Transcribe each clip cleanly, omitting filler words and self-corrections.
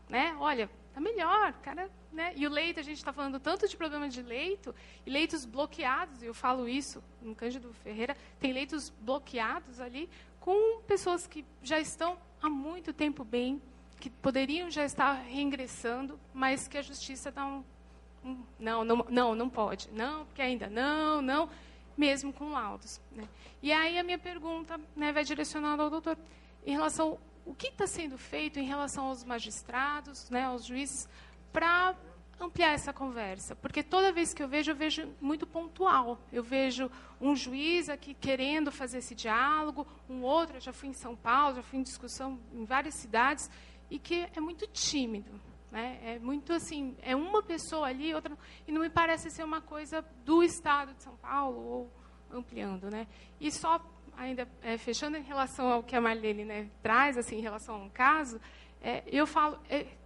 né? Olha, está melhor, cara, né? E o leito, a gente está falando tanto de problema de leito, e leitos bloqueados, eu falo isso no Cândido Ferreira, tem leitos bloqueados ali com pessoas que já estão há muito tempo bem, que poderiam já estar reingressando, mas que a justiça dá não pode, não, porque ainda não, mesmo com laudos, né? E aí a minha pergunta, né, vai direcionada ao doutor, em relação o que está sendo feito em relação aos magistrados, né, aos juízes, para ampliar essa conversa. Porque toda vez que eu vejo muito pontual. Eu vejo um juiz aqui querendo fazer esse diálogo, um outro, eu já fui em São Paulo, já fui em discussão em várias cidades, e que é muito tímido. Né? É muito assim, é uma pessoa ali, outra, e não me parece ser uma coisa do Estado de São Paulo, ou ampliando. Né? E só, ainda fechando em relação ao que a Marlene, né, traz, assim, em relação a um caso, eu falo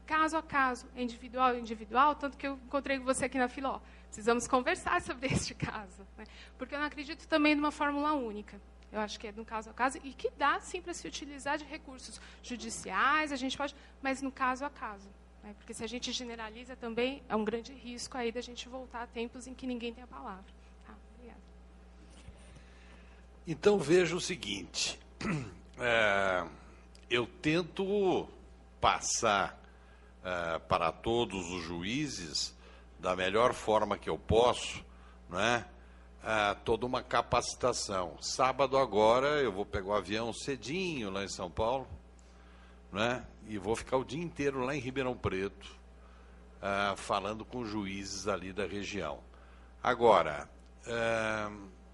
caso a caso, individual a individual, tanto que eu encontrei com você aqui na fila, precisamos conversar sobre este caso. Né? Porque eu não acredito também numa fórmula única. Eu acho que é no caso a caso, e que dá, sim, para se utilizar de recursos judiciais, a gente pode, mas no caso a caso. Né? Porque se a gente generaliza também, é um grande risco aí da gente voltar a tempos em que ninguém tem a palavra. Tá, obrigada. Então, veja o seguinte, eu tento passar para todos os juízes, da melhor forma que eu posso, né, toda uma capacitação. Sábado agora eu vou pegar o avião cedinho lá em São Paulo, né, e vou ficar o dia inteiro lá em Ribeirão Preto, falando com juízes ali da região. Agora,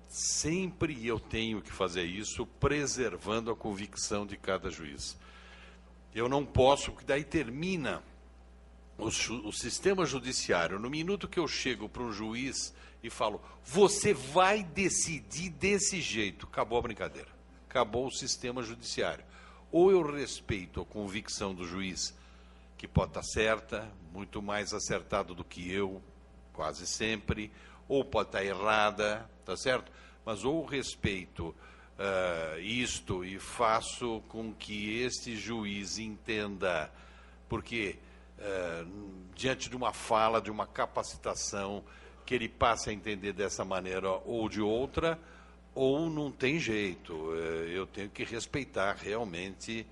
sempre eu tenho que fazer isso preservando a convicção de cada juiz. Eu não posso, porque daí termina o sistema judiciário. No minuto que eu chego para um juiz e falo, você vai decidir desse jeito, acabou a brincadeira, acabou o sistema judiciário. Ou eu respeito a convicção do juiz, que pode estar certa, muito mais acertado do que eu, quase sempre, ou pode estar errada, tá certo? Mas ou respeito isto e faço com que este juiz entenda, porque diante de uma fala, de uma capacitação, que ele passe a entender dessa maneira ou de outra, ou não tem jeito, eu tenho que respeitar realmente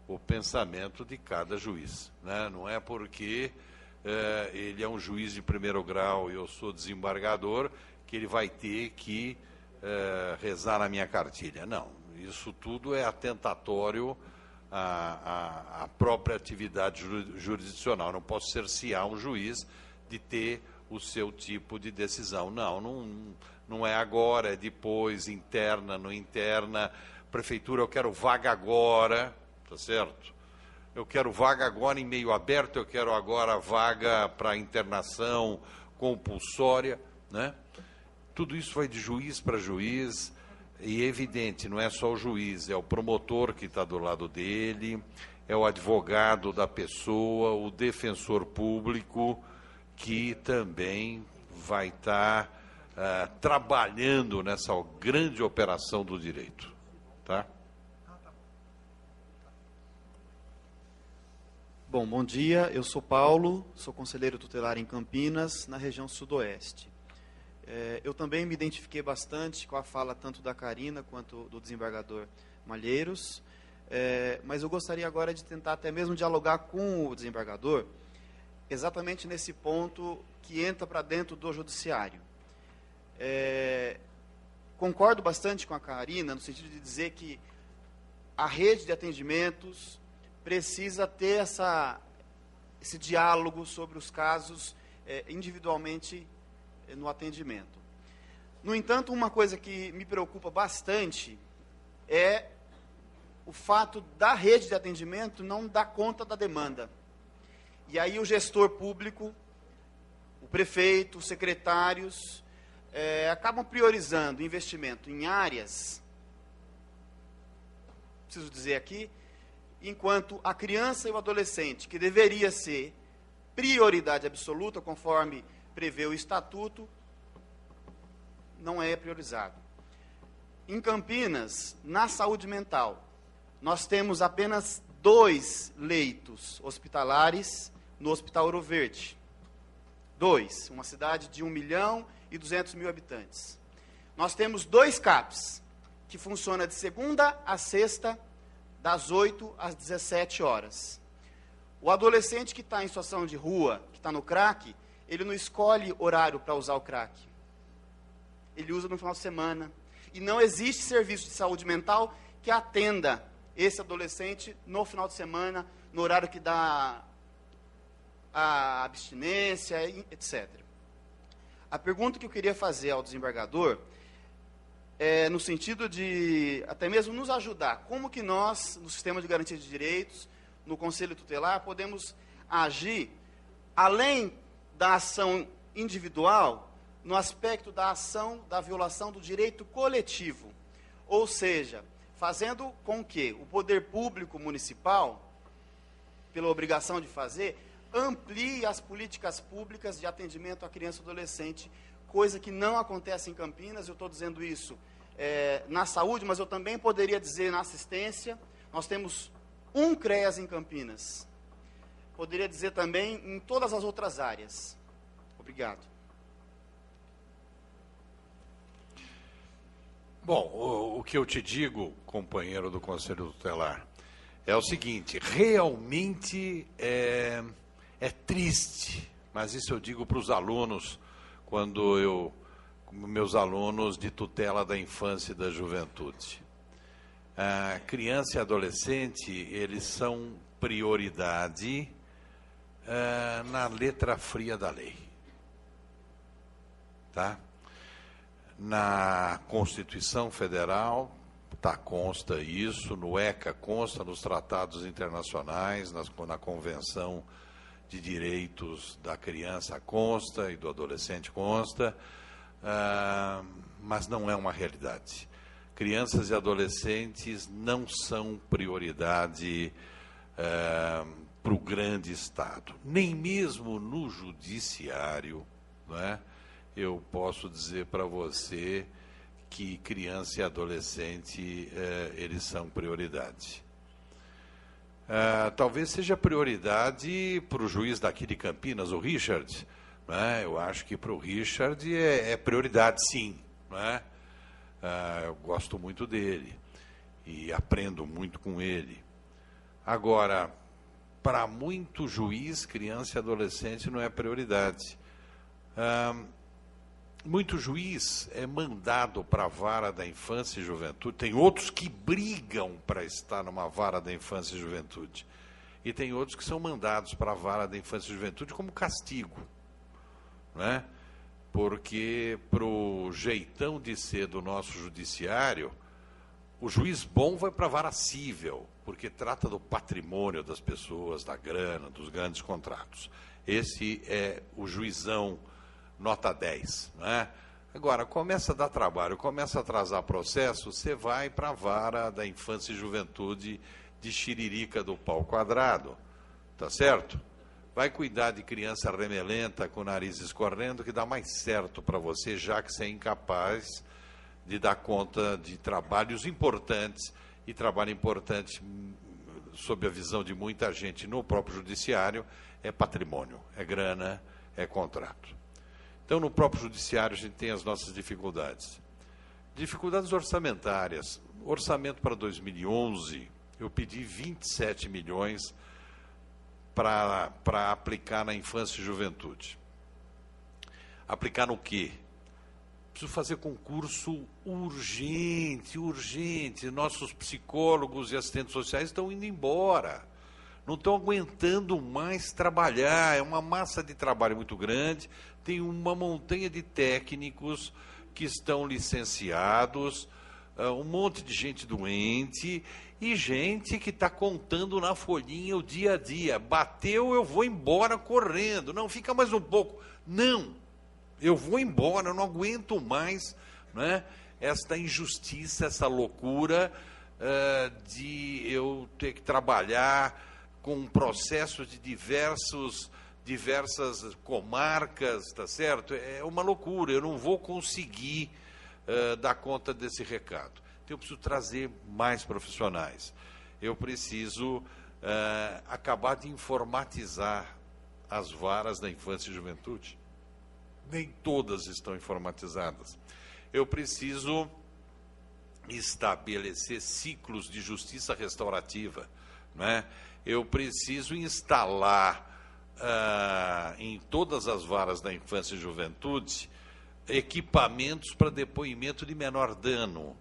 o pensamento de cada juiz. Né? Não é porque ele é um juiz de primeiro grau e eu sou desembargador, que ele vai ter que rezar na minha cartilha. Não, isso tudo é atentatório à própria atividade jurisdicional. Não posso cercear um juiz de ter o seu tipo de decisão. Não é agora, é depois, interna, não interna. Prefeitura, eu quero vaga agora, tá certo? Eu quero vaga agora em meio aberto, eu quero agora vaga para internação compulsória, né? Tudo isso vai de juiz para juiz, e é evidente, não é só o juiz, é o promotor que está do lado dele, é o advogado da pessoa, o defensor público, que também vai estar trabalhando nessa grande operação do direito. Tá? Bom dia, eu sou Paulo, sou conselheiro tutelar em Campinas, na região sudoeste. Eu também me identifiquei bastante com a fala tanto da Carina quanto do desembargador Malheiros, mas eu gostaria agora de tentar até mesmo dialogar com o desembargador, exatamente nesse ponto que entra para dentro do judiciário. Concordo bastante com a Carina, no sentido de dizer que a rede de atendimentos precisa ter esse diálogo sobre os casos individualmente no atendimento. No entanto, uma coisa que me preocupa bastante é o fato da rede de atendimento não dar conta da demanda. E aí o gestor público, o prefeito, os secretários, acabam priorizando investimento em áreas, preciso dizer aqui, enquanto a criança e o adolescente, que deveria ser prioridade absoluta, conforme prevê o estatuto, não é priorizado. Em Campinas, na saúde mental, nós temos apenas 2 leitos hospitalares no Hospital Ouro Verde. 2, uma cidade de 1.200.000 habitantes. Nós temos 2 CAPs, que funciona de segunda a sexta, das 8 às 17 horas. O adolescente que está em situação de rua, que está no crack, ele não escolhe horário para usar o crack. Ele usa no final de semana. E não existe serviço de saúde mental que atenda esse adolescente no final de semana, no horário que dá a abstinência, etc. A pergunta que eu queria fazer ao desembargador é no sentido de até mesmo nos ajudar. Como que nós, no sistema de garantia de direitos, no Conselho Tutelar, podemos agir além da ação individual, no aspecto da ação da violação do direito coletivo. Ou seja, fazendo com que o poder público municipal, pela obrigação de fazer, amplie as políticas públicas de atendimento à criança e adolescente, coisa que não acontece em Campinas. Eu estou dizendo isso na saúde, mas eu também poderia dizer na assistência. Nós temos um CREAS em Campinas. Poderia dizer também em todas as outras áreas. Obrigado. Bom, o que eu te digo, companheiro do Conselho Tutelar, é o seguinte: realmente é triste, mas isso eu digo para os alunos, meus alunos de tutela da infância e da juventude. A criança e adolescente, eles são prioridade na letra fria da lei. Tá? Na Constituição Federal consta isso, no ECA consta, nos tratados internacionais, na Convenção de Direitos da Criança consta e do adolescente consta, mas não é uma realidade. Crianças e adolescentes não são prioridade para o grande Estado, nem mesmo no judiciário, não é? Eu posso dizer para você que criança e adolescente, eles são prioridade. Talvez seja prioridade para o juiz daqui de Campinas, o Richard, né? Eu acho que para o Richard é prioridade, sim, né? Eu gosto muito dele e aprendo muito com ele. Agora, para muito juiz, criança e adolescente não é prioridade. Muito juiz é mandado para a vara da infância e juventude. Tem outros que brigam para estar numa vara da infância e juventude. E tem outros que são mandados para a vara da infância e juventude como castigo, né? Porque, para o jeitão de ser do nosso judiciário, o juiz bom vai para a vara cível, porque trata do patrimônio das pessoas, da grana, dos grandes contratos. Esse é o juizão nota 10, né? Agora, começa a dar trabalho, começa a atrasar processo, você vai para a vara da infância e juventude de Xiririca do Pau Quadrado, tá certo? Vai cuidar de criança remelenta com o nariz escorrendo, que dá mais certo para você, já que você é incapaz de dar conta de trabalhos importantes, e trabalho importante, sob a visão de muita gente no próprio judiciário, é patrimônio, é grana, é contrato. Então, no próprio judiciário, a gente tem as nossas dificuldades. Dificuldades orçamentárias. Orçamento para 2011, eu pedi 27 milhões para aplicar na infância e juventude. Aplicar no quê? Preciso fazer concurso urgente. Nossos psicólogos e assistentes sociais estão indo embora. Não estão aguentando mais trabalhar. É uma massa de trabalho muito grande. Tem uma montanha de técnicos que estão licenciados, um monte de gente doente e gente que está contando na folhinha o dia a dia. Bateu, eu vou embora correndo. Não, fica mais um pouco. Não, eu vou embora, eu não aguento mais, né, esta injustiça, essa loucura de eu ter que trabalhar com um processo de diversas comarcas, tá certo? É uma loucura, eu não vou conseguir dar conta desse recado. Então, eu preciso trazer mais profissionais. Eu preciso acabar de informatizar as varas da infância e juventude. Nem todas estão informatizadas. Eu preciso estabelecer ciclos de justiça restaurativa, né? Eu preciso instalar em todas as varas da infância e juventude equipamentos para depoimento de menor dano.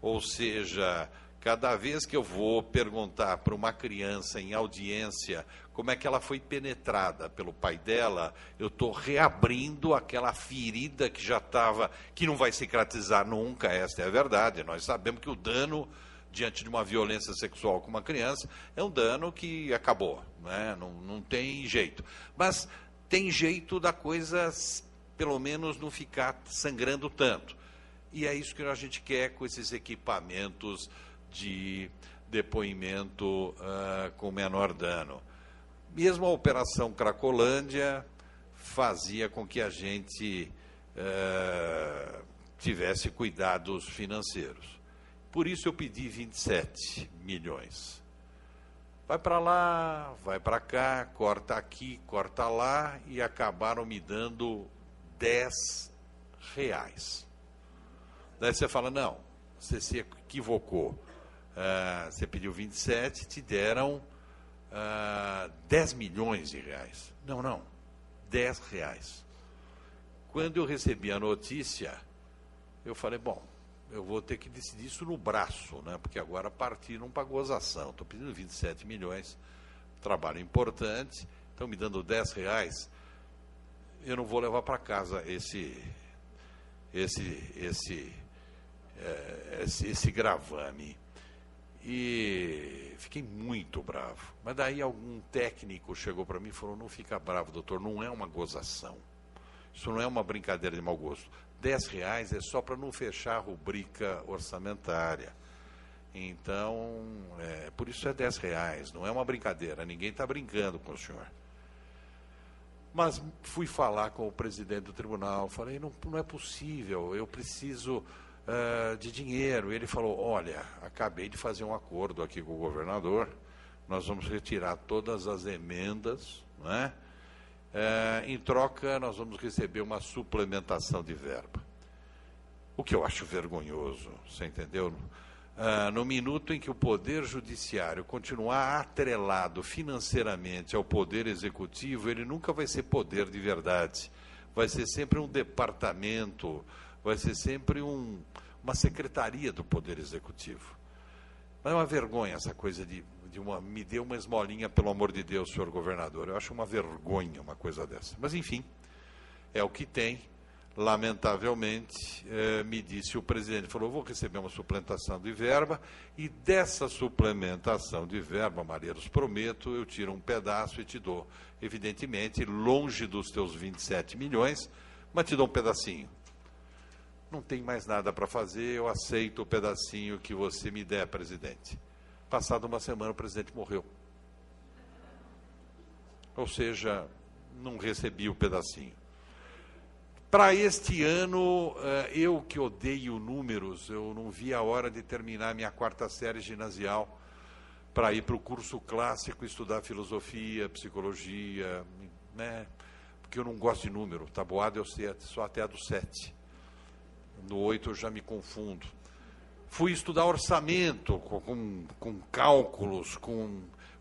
Ou seja, cada vez que eu vou perguntar para uma criança em audiência como é que ela foi penetrada pelo pai dela, eu estou reabrindo aquela ferida que já estava, que não vai cicatrizar nunca, esta é a verdade. Nós sabemos que o dano diante de uma violência sexual com uma criança é um dano que acabou, né? Não tem jeito. Mas tem jeito da coisa, pelo menos, não ficar sangrando tanto. E é isso que a gente quer com esses equipamentos de depoimento com menor dano. Mesmo a Operação Cracolândia fazia com que a gente tivesse cuidados financeiros. Por isso eu pedi 27 milhões. Vai para lá, vai para cá, corta aqui, corta lá, e acabaram me dando R$10. Daí você fala, não, você se equivocou. Você pediu 27, te deram 10 milhões de reais. Não, R$10. Quando eu recebi a notícia, eu falei, bom, eu vou ter que decidir isso no braço, né? Porque agora partiram para gozação. Estou pedindo 27 milhões, trabalho importante, estão me dando R$10, eu não vou levar para casa esse gravame. E fiquei muito bravo. Mas daí algum técnico chegou para mim e falou, não fica bravo, doutor, não é uma gozação. Isso não é uma brincadeira de mau gosto. R$10 é só para não fechar a rubrica orçamentária. Então, por isso é R$10, não é uma brincadeira, ninguém está brincando com o senhor. Mas fui falar com o presidente do tribunal, falei, não é possível, eu preciso de dinheiro. Ele falou, olha, acabei de fazer um acordo aqui com o governador, nós vamos retirar todas as emendas, né? Em troca, nós vamos receber uma suplementação de verba. O que eu acho vergonhoso, você entendeu? No minuto em que o Poder Judiciário continuar atrelado financeiramente ao Poder Executivo, ele nunca vai ser poder de verdade. Vai ser sempre um departamento, vai ser sempre uma secretaria do Poder Executivo. Mas é uma vergonha essa coisa me dê uma esmolinha, pelo amor de Deus, senhor governador. Eu acho uma vergonha uma coisa dessa. Mas, enfim, é o que tem. Lamentavelmente, me disse o presidente, falou, vou receber uma suplementação de verba, e dessa suplementação de verba, Malheiros, prometo, eu tiro um pedaço e te dou. Evidentemente, longe dos teus 27 milhões, mas te dou um pedacinho. Não tem mais nada para fazer, eu aceito o pedacinho que você me der, presidente. Passada uma semana, o presidente morreu. Ou seja, não recebi o pedacinho. Para este ano, eu que odeio números, eu não vi a hora de terminar minha 4ª série ginasial para ir para o curso clássico, estudar filosofia, psicologia, né? Porque eu não gosto de número. Tabuada eu sei só até a do 7. No 8 eu já me confundo. Fui estudar orçamento, com cálculos,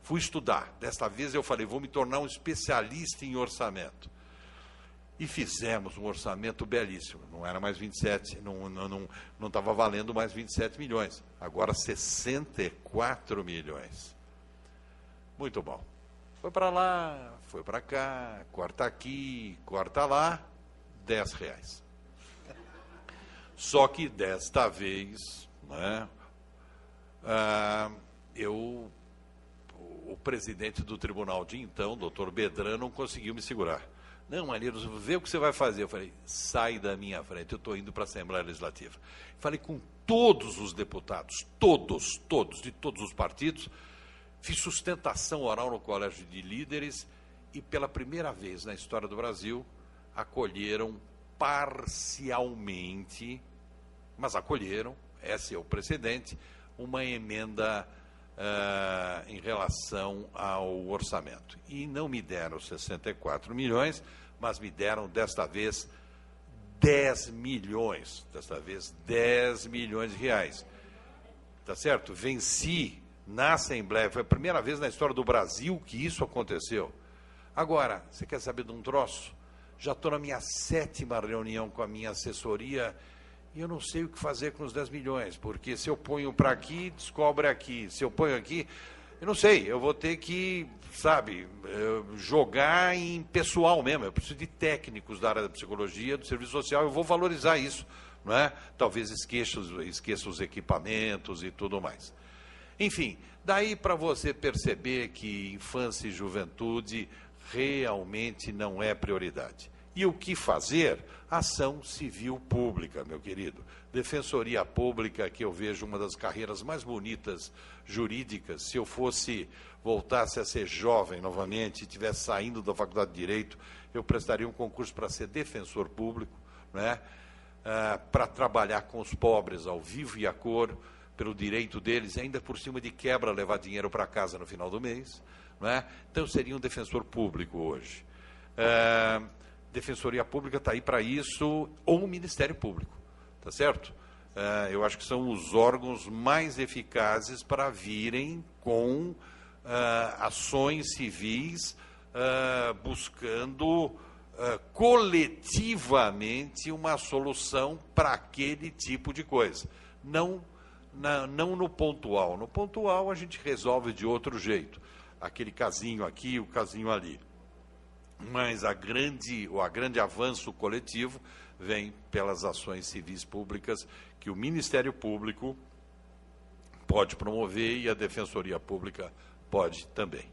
fui estudar. Desta vez eu falei, vou me tornar um especialista em orçamento. E fizemos um orçamento belíssimo. Não era mais 27, não estava valendo mais 27 milhões. Agora 64 milhões. Muito bom. Foi para lá, foi para cá, corta aqui, corta lá, R$10. Só que desta vez, né, o presidente do tribunal de então, doutor Bedran, não conseguiu me segurar. Não, Malheiros, vê o que você vai fazer. Eu falei, sai da minha frente, eu estou indo para a Assembleia Legislativa. Falei com todos os deputados, todos, de todos os partidos, fiz sustentação oral no Colégio de Líderes e pela primeira vez na história do Brasil, acolheram parcialmente, mas acolheram, esse é o precedente, uma emenda em relação ao orçamento. E não me deram 64 milhões, mas me deram, desta vez, 10 milhões. Desta vez, 10 milhões de reais. Tá certo? Venci na Assembleia. Foi a primeira vez na história do Brasil que isso aconteceu. Agora, você quer saber de um troço? Já estou na minha 7ª reunião com a minha assessoria e eu não sei o que fazer com os 10 milhões, porque se eu ponho para aqui, descobre aqui. Se eu ponho aqui, eu não sei, eu vou ter que, sabe, jogar em pessoal mesmo. Eu preciso de técnicos da área da psicologia, do serviço social, eu vou valorizar isso, não é? Talvez esqueça os equipamentos e tudo mais. Enfim, daí para você perceber que infância e juventude realmente não é prioridade. E o que fazer? Ação civil pública, meu querido. Defensoria pública, que eu vejo uma das carreiras mais bonitas jurídicas. Se eu voltasse a ser jovem novamente, estivesse saindo da faculdade de Direito, eu prestaria um concurso para ser defensor público, né? Para trabalhar com os pobres ao vivo e a cor, pelo direito deles, ainda por cima de quebra, levar dinheiro para casa no final do mês. Não é? Então, seria um defensor público hoje. Defensoria Pública está aí para isso, ou o Ministério Público, tá certo? Eu acho que são os órgãos mais eficazes para virem com ações civis buscando coletivamente uma solução para aquele tipo de coisa. Não no pontual. No pontual a gente resolve de outro jeito. Aquele casinho aqui, o casinho ali. Mas o grande avanço coletivo vem pelas ações civis públicas que o Ministério Público pode promover e a Defensoria Pública pode também.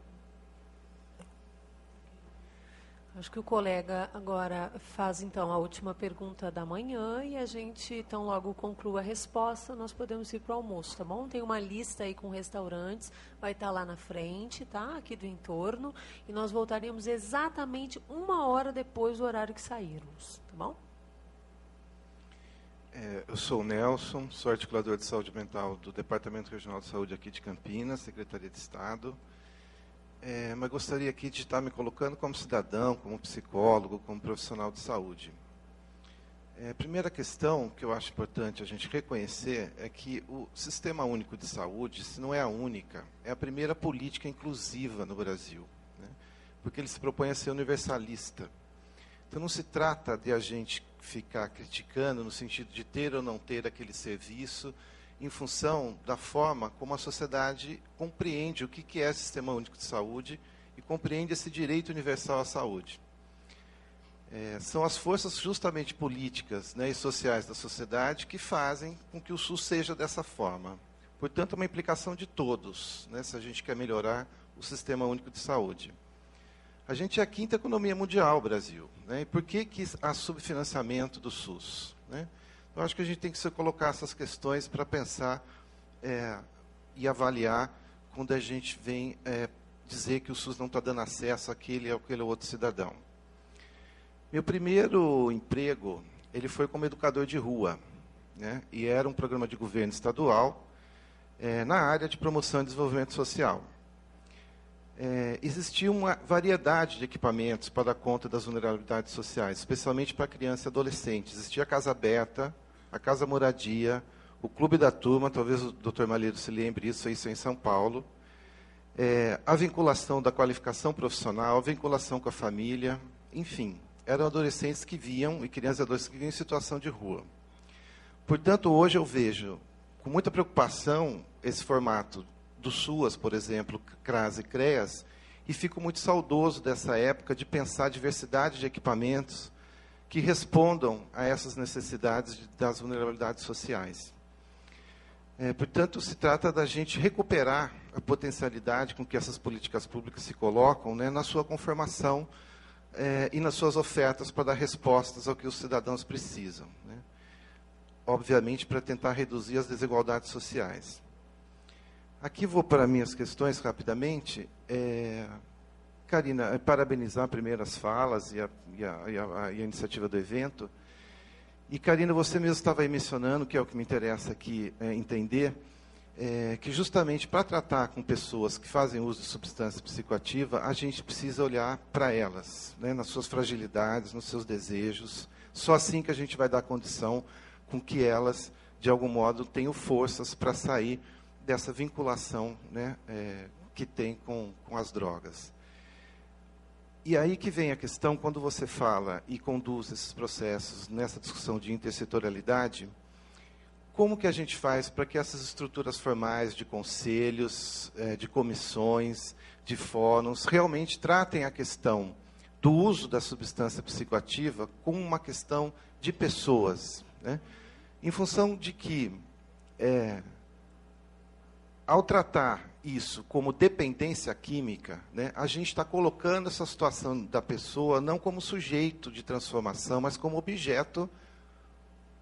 Acho que o colega agora faz, então, a última pergunta da manhã e a gente, então, logo conclua a resposta, nós podemos ir para o almoço, tá bom? Tem uma lista aí com restaurantes, vai estar lá na frente, tá? Aqui do entorno, e nós voltaremos exatamente 1 hora depois do horário que sairmos, tá bom? Eu sou o Nelson, sou articulador de saúde mental do Departamento Regional de Saúde aqui de Campinas, Secretaria de Estado. Mas gostaria aqui de estar me colocando como cidadão, como psicólogo, como profissional de saúde. A primeira questão que eu acho importante a gente reconhecer é que o Sistema Único de Saúde, se não é a única, é a primeira política inclusiva no Brasil, né? Porque ele se propõe a ser universalista. Então não se trata de a gente ficar criticando no sentido de ter ou não ter aquele serviço, em função da forma como a sociedade compreende o que é o Sistema Único de Saúde e compreende esse direito universal à saúde. São as forças justamente políticas, né, e sociais da sociedade que fazem com que o SUS seja dessa forma. Portanto, é uma implicação de todos, né, se a gente quer melhorar o Sistema Único de Saúde. A gente é a 5ª economia mundial, Brasil, né, e por que há subfinanciamento do SUS, né? Eu acho que a gente tem que se colocar essas questões para pensar e avaliar quando a gente vem dizer que o SUS não está dando acesso àquele outro cidadão. Meu primeiro emprego, ele foi como educador de rua, né? E era um programa de governo estadual na área de promoção e desenvolvimento social. Existia uma variedade de equipamentos para dar conta das vulnerabilidades sociais, especialmente para criança e adolescente. Existia a Casa Aberta, a Casa Moradia, o Clube da Turma, talvez o Dr. Malheiro se lembre isso é em São Paulo, a vinculação da qualificação profissional, a vinculação com a família, enfim, eram adolescentes que viam, e crianças e adolescentes que viam em situação de rua. Portanto, hoje eu vejo com muita preocupação esse formato do SUAS, por exemplo, CRAS e CREAS, e fico muito saudoso dessa época de pensar a diversidade de equipamentos que respondam a essas necessidades das vulnerabilidades sociais. Portanto, se trata da gente recuperar a potencialidade com que essas políticas públicas se colocam, né, na sua conformação e nas suas ofertas para dar respostas ao que os cidadãos precisam, né? Obviamente, para tentar reduzir as desigualdades sociais. Aqui vou para minhas questões rapidamente. Karina, parabenizar primeiro as falas e a iniciativa do evento. E, Karina, você mesmo estava aí mencionando, que é o que me interessa aqui entender, que justamente para tratar com pessoas que fazem uso de substância psicoativa, a gente precisa olhar para elas, né, nas suas fragilidades, nos seus desejos. Só assim que a gente vai dar condição com que elas, de algum modo, tenham forças para sair dessa vinculação, né, que tem com as drogas. E aí que vem a questão, quando você fala e conduz esses processos nessa discussão de intersetorialidade, como que a gente faz para que essas estruturas formais de conselhos, de comissões, de fóruns, realmente tratem a questão do uso da substância psicoativa como uma questão de pessoas, né? Em função de que, ao tratar isso como dependência química, né, a gente está colocando essa situação da pessoa não como sujeito de transformação, mas como objeto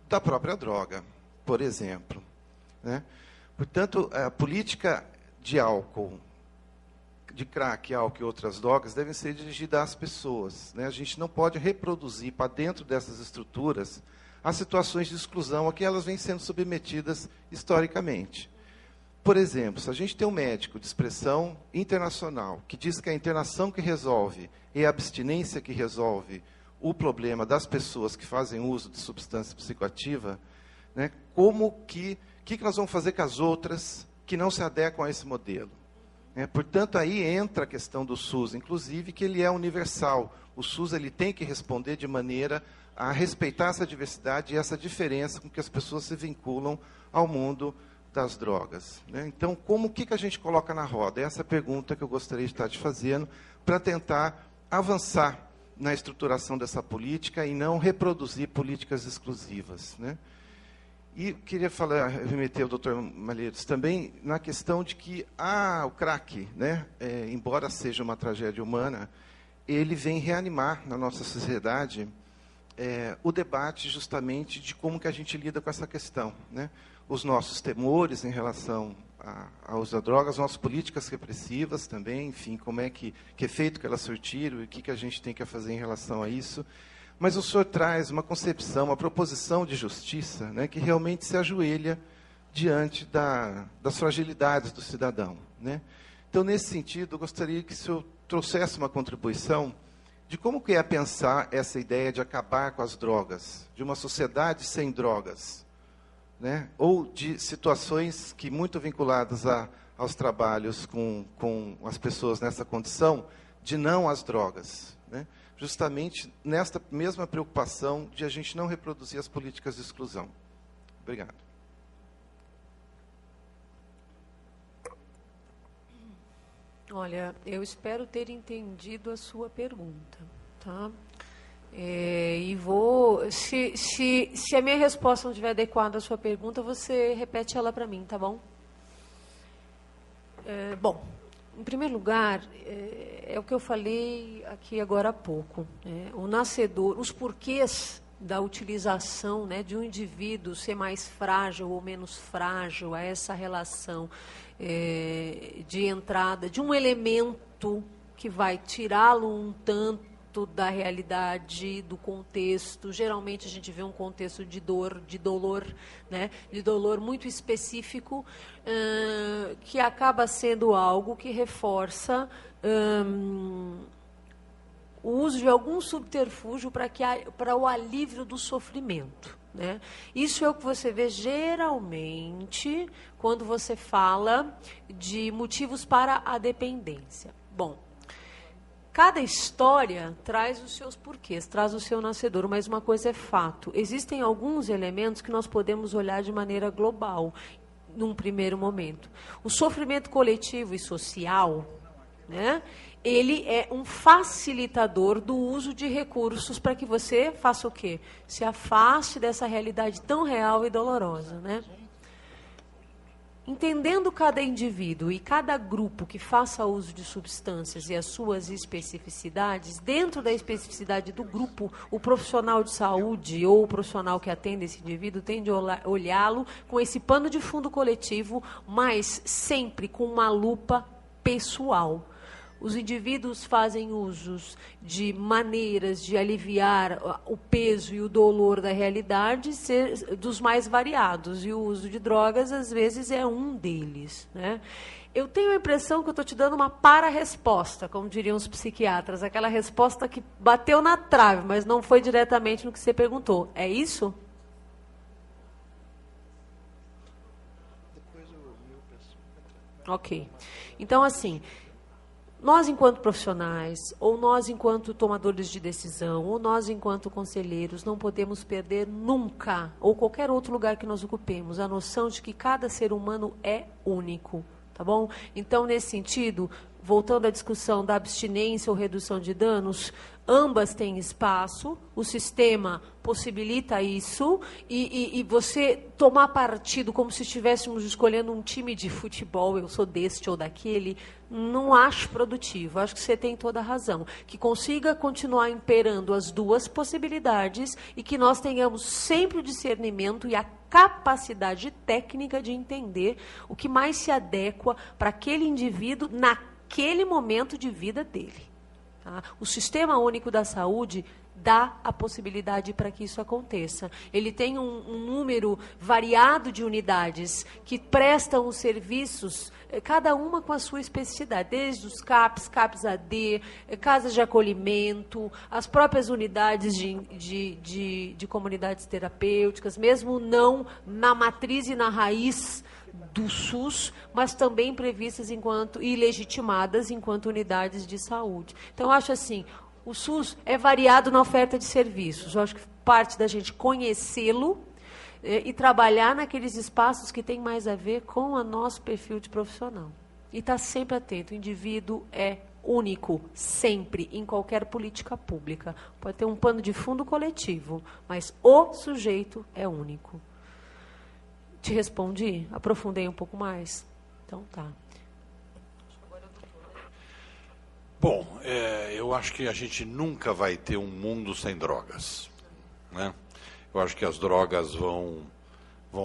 da própria droga, por exemplo, né? Portanto, a política de álcool, de crack, álcool e outras drogas devem ser dirigidas às pessoas, né? A gente não pode reproduzir para dentro dessas estruturas as situações de exclusão a que elas vêm sendo submetidas historicamente. Por exemplo, se a gente tem um médico de expressão internacional que diz que a internação que resolve e a abstinência que resolve o problema das pessoas que fazem uso de substância psicoativa, né, como que nós vamos fazer com as outras que não se adequam a esse modelo? Portanto, aí entra a questão do SUS, inclusive, que ele é universal. O SUS ele tem que responder de maneira a respeitar essa diversidade e essa diferença com que as pessoas se vinculam ao mundo das drogas, né? Então, o que a gente coloca na roda? Essa é a pergunta que eu gostaria de estar te fazendo para tentar avançar na estruturação dessa política e não reproduzir políticas exclusivas, né? E queria remeter ao Dr. Malheiros também na questão de que o crack, né, embora seja uma tragédia humana, ele vem reanimar na nossa sociedade o debate justamente de como que a gente lida com essa questão, né? Os nossos temores em relação ao uso da droga, as nossas políticas repressivas também, enfim, como que efeito que elas surtiram e o que a gente tem que fazer em relação a isso. Mas o senhor traz uma concepção, uma proposição de justiça, né, que realmente se ajoelha diante das fragilidades do cidadão, né? Então, nesse sentido, eu gostaria que o senhor trouxesse uma contribuição de como que é pensar essa ideia de acabar com as drogas, de uma sociedade sem drogas, né? Ou de situações que muito vinculadas aos trabalhos com as pessoas nessa condição de não às drogas, né? Justamente nesta mesma preocupação de a gente não reproduzir as políticas de exclusão. Obrigado. Olha, eu espero ter entendido a sua pergunta, tá? E vou, se a minha resposta não estiver adequada à sua pergunta, você repete ela para mim, tá bom? Bom, em primeiro lugar, é o que eu falei aqui agora há pouco, né? O nascedor, os porquês da utilização, né, de um indivíduo ser mais frágil ou menos frágil a essa relação de entrada de um elemento que vai tirá-lo um tanto da realidade, do contexto. Geralmente a gente vê um contexto de dor, de dolor, né? De dolor muito específico, que acaba sendo algo que reforça o uso de algum subterfúgio para o alívio do sofrimento, né? Isso é o que você vê geralmente quando você fala de motivos para a dependência. Bom, cada história traz os seus porquês, traz o seu nascedor, mas uma coisa é fato. Existem alguns elementos que nós podemos olhar de maneira global, num primeiro momento. O sofrimento coletivo e social, né, ele é um facilitador do uso de recursos para que você faça o quê? Se afaste dessa realidade tão real e dolorosa, né? Entendendo cada indivíduo e cada grupo que faça uso de substâncias e as suas especificidades, dentro da especificidade do grupo, o profissional de saúde ou o profissional que atende esse indivíduo tem de olhá-lo com esse pano de fundo coletivo, mas sempre com uma lupa pessoal. os indivíduos fazem usos de maneiras de aliviar o peso e o dolor da realidade dos mais variados, e o uso de drogas, às vezes, é um deles, né? Eu tenho a impressão que eu estou te dando uma para-resposta, como diriam os psiquiatras, aquela resposta que bateu na trave, mas não foi diretamente no que você perguntou. É isso? Ok. Então, assim, nós enquanto profissionais, ou nós enquanto tomadores de decisão, ou nós enquanto conselheiros, não podemos perder nunca, ou qualquer outro lugar que nós ocupemos, a noção de que cada ser humano é único, tá bom? Então, nesse sentido, voltando à discussão da abstinência ou redução de danos, ambas têm espaço, o sistema possibilita isso, e você tomar partido como se estivéssemos escolhendo um time de futebol, eu sou deste ou daquele, não acho produtivo. Acho que você tem toda a razão. Que consiga continuar imperando as duas possibilidades e que nós tenhamos sempre o discernimento e a capacidade técnica de entender o que mais se adequa para aquele indivíduo naquele momento de vida dele. Tá? O Sistema Único da Saúde dá a possibilidade para que isso aconteça. Ele tem um número variado de unidades que prestam os serviços, cada uma com a sua especificidade, desde os CAPs AD, casas de acolhimento, as próprias unidades de comunidades terapêuticas, mesmo não na matriz e na raiz do SUS, mas também previstas e legitimadas enquanto unidades de saúde. Então, eu acho assim, o SUS é variado na oferta de serviços. Eu acho que parte da gente conhecê-lo e trabalhar naqueles espaços que têm mais a ver com o nosso perfil de profissional. E estar sempre atento. O indivíduo é único, sempre, em qualquer política pública. Pode ter um pano de fundo coletivo, mas o sujeito é único. Te respondi? Aprofundei um pouco mais? Então, tá. Bom, eu acho que a gente nunca vai ter um mundo sem drogas, né? Eu acho que as drogas vão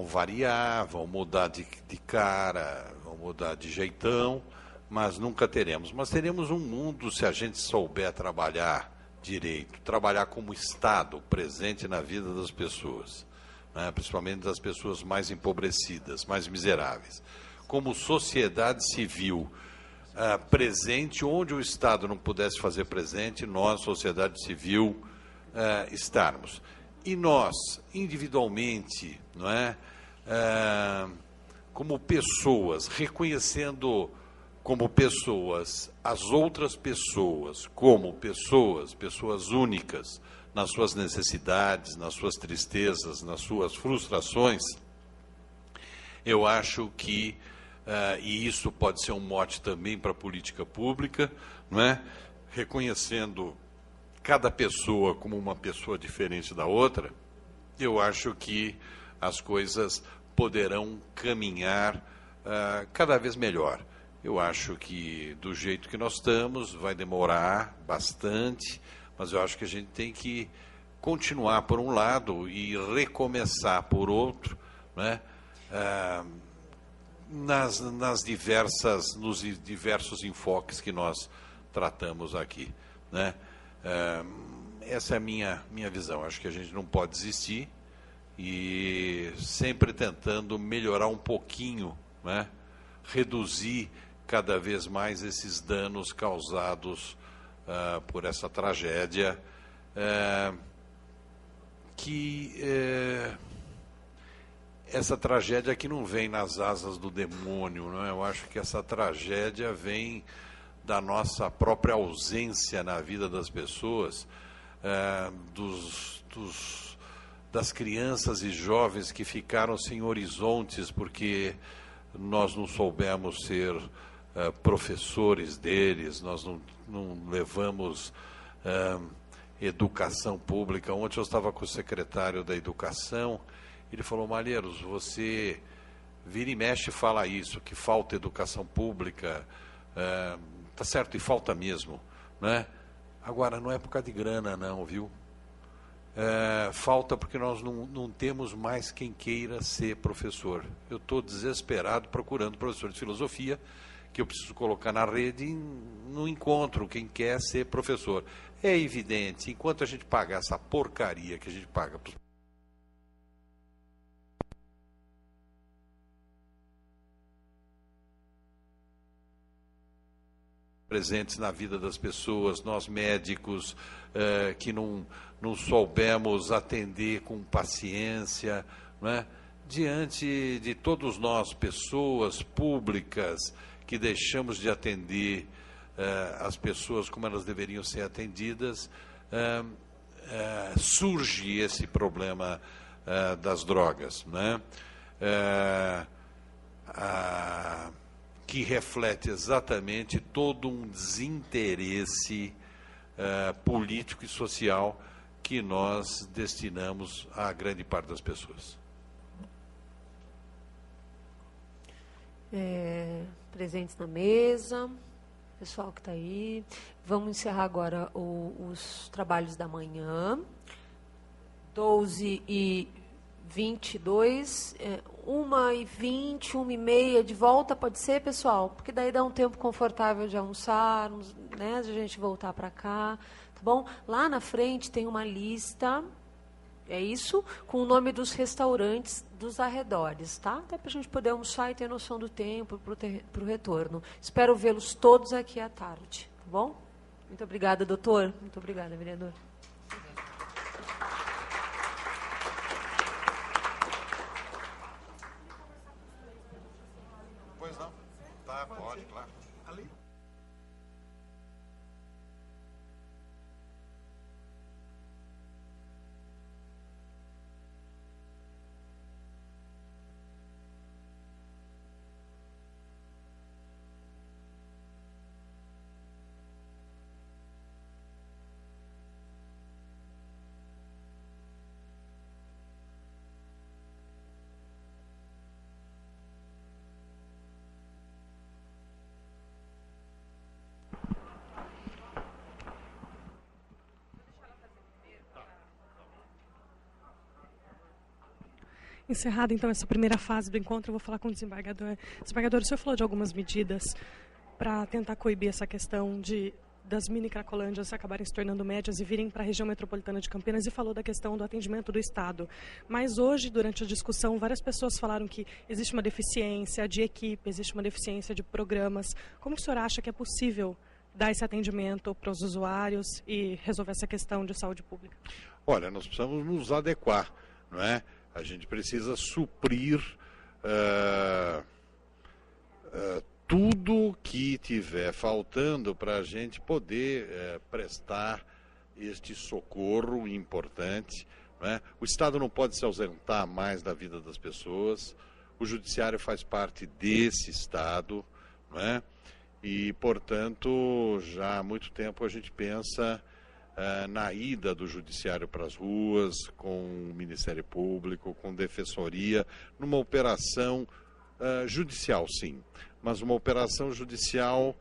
variar, vão mudar de cara, vão mudar de jeitão, mas nunca teremos. Mas teremos um mundo se a gente souber trabalhar direito, trabalhar como Estado presente na vida das pessoas, né? Principalmente das pessoas mais empobrecidas, mais miseráveis. Como sociedade civil, presente onde o Estado não pudesse fazer presente, nós, sociedade civil, estarmos. E nós, individualmente, não é? Como pessoas, reconhecendo como pessoas as outras pessoas, como pessoas únicas, nas suas necessidades, nas suas tristezas, nas suas frustrações, eu acho que e isso pode ser um mote também para a política pública, não é? Reconhecendo cada pessoa como uma pessoa diferente da outra, eu acho que as coisas poderão caminhar cada vez melhor. Eu acho que do jeito que nós estamos vai demorar bastante, mas eu acho que a gente tem que continuar por um lado e recomeçar por outro, né? Nos diversos enfoques que nós tratamos aqui, né? Essa é a minha visão. Acho que a gente não pode desistir e sempre tentando melhorar um pouquinho, né? Reduzir cada vez mais esses danos causados por essa tragédia essa tragédia que não vem nas asas do demônio, não é? Eu acho que essa tragédia vem da nossa própria ausência na vida das pessoas, das crianças e jovens que ficaram sem horizontes porque nós não soubemos ser professores deles, nós não levamos educação pública. Ontem eu estava com o secretário da Educação. Ele falou: Malheiros, você vira e mexe e fala isso, que falta educação pública, tá certo, e falta mesmo, né? Agora, não é por causa de grana não, viu? Falta porque nós não temos mais quem queira ser professor. Eu estou desesperado procurando professor de filosofia que eu preciso colocar na rede no encontro, quem quer ser professor. É evidente, enquanto a gente paga essa porcaria que a gente paga para os presentes na vida das pessoas, nós médicos que não soubemos atender com paciência, não é? Diante de todos nós, pessoas públicas, que deixamos de atender as pessoas como elas deveriam ser atendidas, surge esse problema das drogas, né? Que reflete exatamente todo um desinteresse político e social que nós destinamos à grande parte das pessoas. Presentes na mesa, pessoal que está aí. Vamos encerrar agora os trabalhos da manhã. 12h22, 1h20, 1h30, de volta, pode ser, pessoal? Porque daí dá um tempo confortável de almoçar, né, de a gente voltar para cá, tá bom? Lá na frente tem uma lista, é isso, com o nome dos restaurantes dos arredores, tá? Até para a gente poder almoçar e ter noção do tempo para o retorno. Espero vê-los todos aqui à tarde, tá bom? Muito obrigada, doutor. Muito obrigada, vereador. Pois não. Tá, pode, claro. Ali. Encerrada, então, essa primeira fase do encontro, eu vou falar com o desembargador. Desembargador, o senhor falou de algumas medidas para tentar coibir essa questão das mini cracolândias acabarem se tornando médias e virem para a região metropolitana de Campinas, e falou da questão do atendimento do Estado. Mas hoje, durante a discussão, várias pessoas falaram que existe uma deficiência de equipe, existe uma deficiência de programas. Como o senhor acha que é possível dar esse atendimento para os usuários e resolver essa questão de saúde pública? Olha, nós precisamos nos adequar, não é? A gente precisa suprir tudo que tiver faltando para a gente poder prestar este socorro importante, não é? O Estado não pode se ausentar mais da vida das pessoas, o Judiciário faz parte desse Estado, não é? E, portanto, já há muito tempo a gente pensa na ida do Judiciário para as ruas, com o Ministério Público, com Defensoria, numa operação judicial, sim, mas uma operação judicial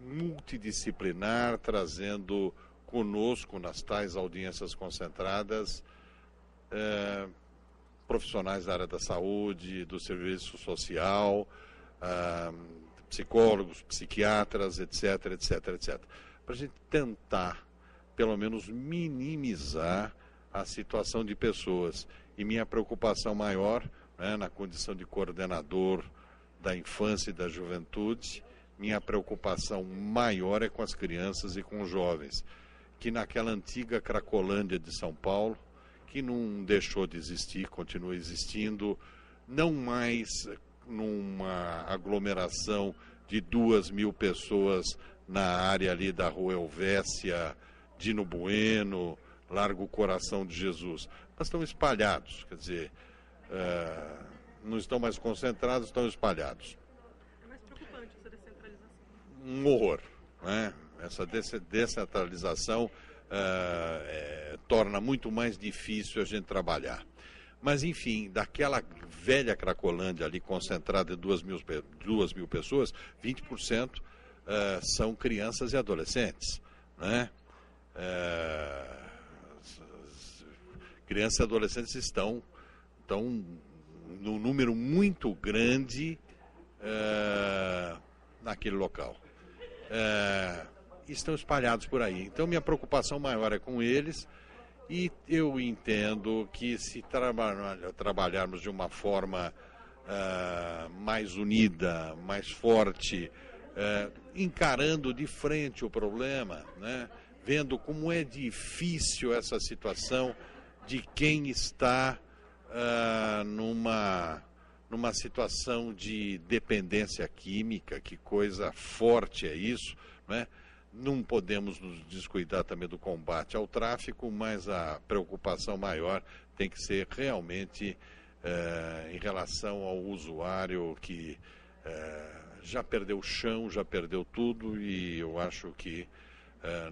multidisciplinar, trazendo conosco, nas tais audiências concentradas, profissionais da área da saúde, do serviço social, psicólogos, psiquiatras, etc, etc, etc. Para a gente tentar, pelo menos, minimizar a situação de pessoas. E minha preocupação maior, né, na condição de coordenador da infância e da juventude, minha preocupação maior é com as crianças e com os jovens, que naquela antiga Cracolândia de São Paulo, que não deixou de existir, continua existindo, não mais numa aglomeração de 2.000 pessoas na área ali da Rua Helvécia, Dino Bueno, Largo Coração de Jesus. Mas estão espalhados, quer dizer, não estão mais concentrados, estão espalhados. É mais preocupante essa descentralização. Um horror, né? Essa descentralização torna muito mais difícil a gente trabalhar. Mas, enfim, daquela velha Cracolândia ali concentrada em 2.000 pessoas, 20% são crianças e adolescentes, né? Crianças e adolescentes estão num número muito grande naquele local. Estão espalhados por aí. Então, minha preocupação maior é com eles, e eu entendo que se trabalharmos de uma forma mais unida, mais forte, encarando de frente o problema, né? Vendo como é difícil essa situação de quem está numa situação de dependência química, que coisa forte é isso, né? Não podemos nos descuidar também do combate ao tráfico, mas a preocupação maior tem que ser realmente em relação ao usuário que já perdeu o chão, já perdeu tudo, e eu acho que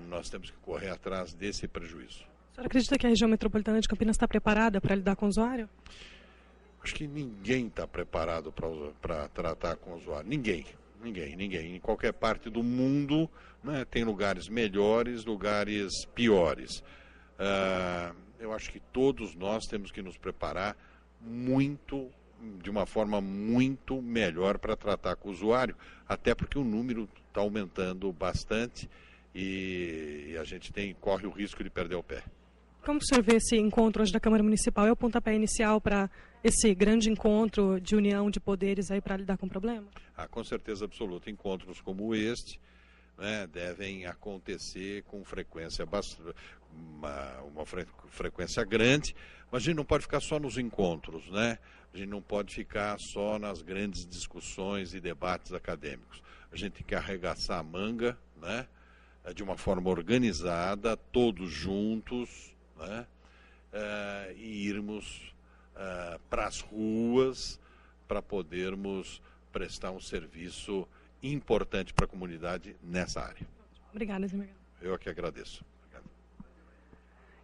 nós temos que correr atrás desse prejuízo. A senhora acredita que a região metropolitana de Campinas está preparada para lidar com o usuário? Acho que ninguém está preparado para tratar com o usuário. Ninguém. Em qualquer parte do mundo, né, tem lugares melhores, lugares piores. Eu acho que todos nós temos que nos preparar de uma forma muito melhor para tratar com o usuário, até porque o número está aumentando bastante e a gente corre o risco de perder o pé. Como o senhor vê esse encontro hoje da Câmara Municipal? É o pontapé inicial para esse grande encontro de união de poderes aí para lidar com o problema? Com certeza absoluta. Encontros como este, né, devem acontecer com frequência, uma frequência grande, mas a gente não pode ficar só nos encontros, né? A gente não pode ficar só nas grandes discussões e debates acadêmicos. A gente tem que arregaçar a manga, né, de uma forma organizada, todos juntos, né, e irmos para as ruas para podermos prestar um serviço importante para a comunidade nessa área. Obrigada, desembargador. Eu que agradeço.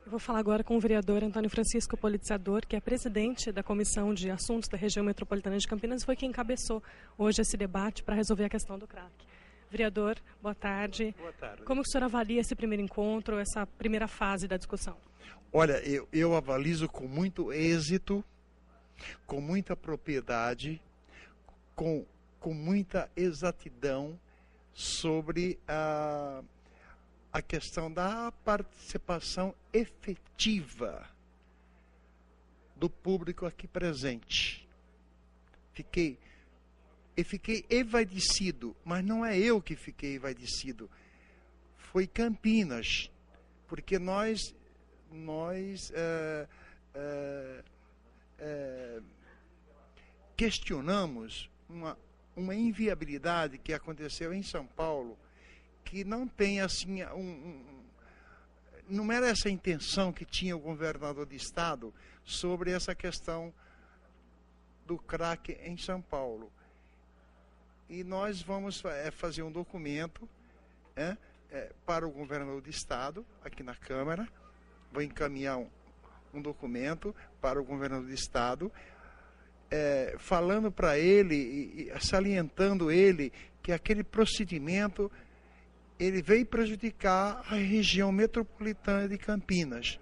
Eu vou falar agora com o vereador Antônio Francisco Politizador, que é presidente da Comissão de Assuntos da Região Metropolitana de Campinas e foi quem encabeçou hoje esse debate para resolver a questão do crack. Vereador, boa tarde. Boa tarde. Como o senhor avalia esse primeiro encontro, essa primeira fase da discussão? Olha, eu avalizo com muito êxito, com muita propriedade, com muita exatidão sobre a questão da participação efetiva do público aqui presente. Eu fiquei envaidecido, mas não é eu que fiquei envaidecido, foi Campinas, porque nós questionamos uma inviabilidade que aconteceu em São Paulo, que não tem assim não era essa a intenção que tinha o governador de estado sobre essa questão do crack em São Paulo. E nós vamos fazer um documento para o governador de estado aqui na Câmara. Vou encaminhar um documento para o governador de estado, falando para ele e salientando ele que aquele procedimento ele veio prejudicar a região metropolitana de Campinas,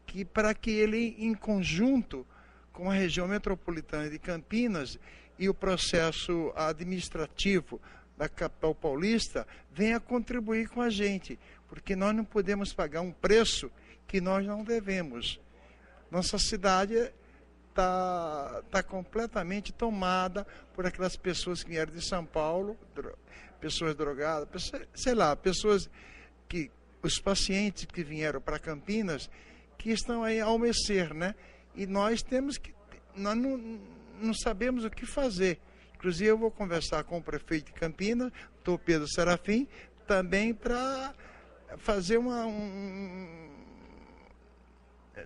que para que ele, em conjunto com a região metropolitana de Campinas e o processo administrativo da capital paulista, venha contribuir com a gente, porque nós não podemos pagar um preço que nós não devemos. Nossa cidade está completamente tomada por aquelas pessoas que vieram de São Paulo, pessoas drogadas, pessoas que, os pacientes que vieram para Campinas, que estão aí ao mercê, né? E nós não sabemos o que fazer. Inclusive eu vou conversar com o prefeito de Campinas, Dr. Pedro Serafim, também para fazer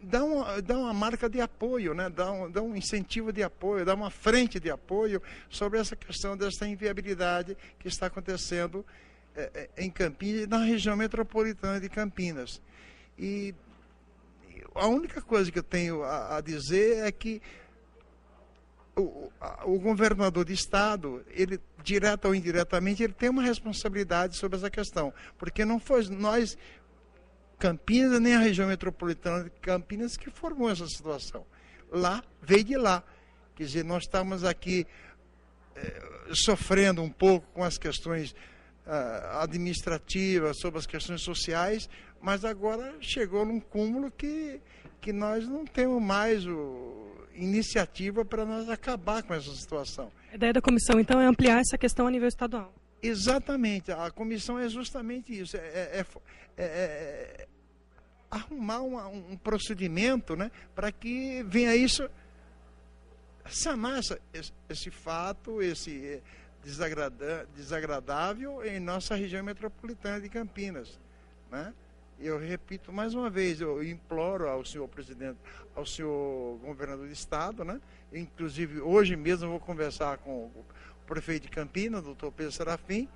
dar uma marca de apoio, né? dar um incentivo de apoio, dar uma frente de apoio sobre essa questão dessa inviabilidade que está acontecendo em Campinas e na região metropolitana de Campinas. E a única coisa que eu tenho a dizer é que o governador de estado, ele, direta ou indiretamente, ele tem uma responsabilidade sobre essa questão, porque não foi nós, Campinas, nem a região metropolitana de Campinas, que formou essa situação. Lá, veio de lá. Quer dizer, nós estamos aqui sofrendo um pouco com as questões administrativas, sobre as questões sociais, mas agora chegou num cúmulo que nós não temos mais iniciativa para nós acabar com essa situação. A ideia da comissão, então, é ampliar essa questão a nível estadual. Exatamente, a comissão é justamente isso, arrumar um procedimento, né, para que venha isso, sanar esse fato, esse desagradável em nossa região metropolitana de Campinas, né? Eu repito mais uma vez, eu imploro ao senhor presidente, ao senhor governador de estado, né? Inclusive hoje mesmo eu vou conversar com o prefeito de Campinas, doutor Pedro Serafim,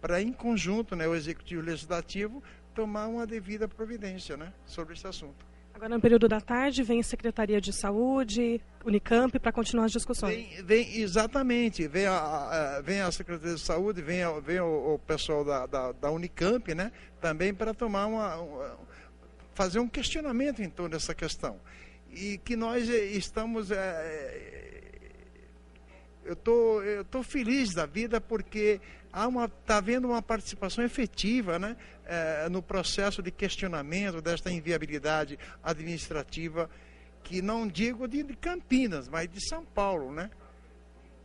para em conjunto, né, o executivo e o legislativo tomar uma devida providência, né, sobre esse assunto. Agora, no período da tarde, vem a Secretaria de Saúde, Unicamp, para continuar as discussões. Exatamente. Vem a Secretaria de Saúde, vem o pessoal da Unicamp, né, também para fazer um questionamento em torno dessa questão. E que nós estamos... eu tô feliz da vida porque está havendo uma participação efetiva, né, no processo de questionamento desta inviabilidade administrativa, que não digo de Campinas, mas de São Paulo, né?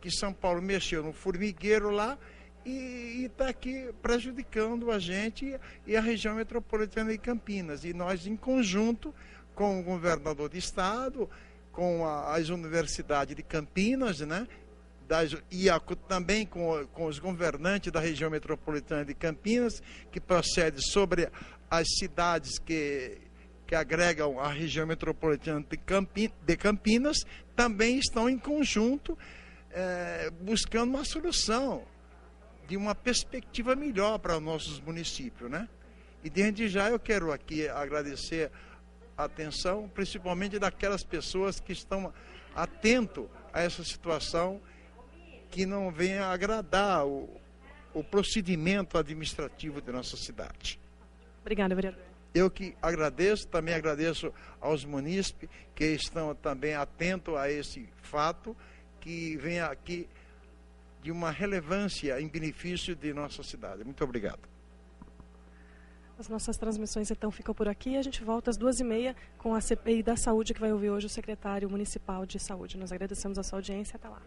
Que São Paulo mexeu no formigueiro lá e está aqui prejudicando a gente e a região metropolitana de Campinas. E nós, em conjunto com o governador de estado, com as universidades de Campinas, né? Também com os governantes da região metropolitana de Campinas, que procede sobre as cidades que agregam a região metropolitana de Campinas, também estão em conjunto buscando uma solução de uma perspectiva melhor para os nossos municípios, né? E desde já eu quero aqui agradecer a atenção, principalmente daquelas pessoas que estão atentos a essa situação, que não venha agradar o procedimento administrativo de nossa cidade. Obrigada, vereador. Eu que agradeço, também agradeço aos munícipes que estão também atentos a esse fato, que vem aqui de uma relevância em benefício de nossa cidade. Muito obrigado. As nossas transmissões então ficam por aqui. A gente volta às 2h30 com a CPI da Saúde, que vai ouvir hoje o secretário municipal de Saúde. Nós agradecemos a sua audiência. Até lá.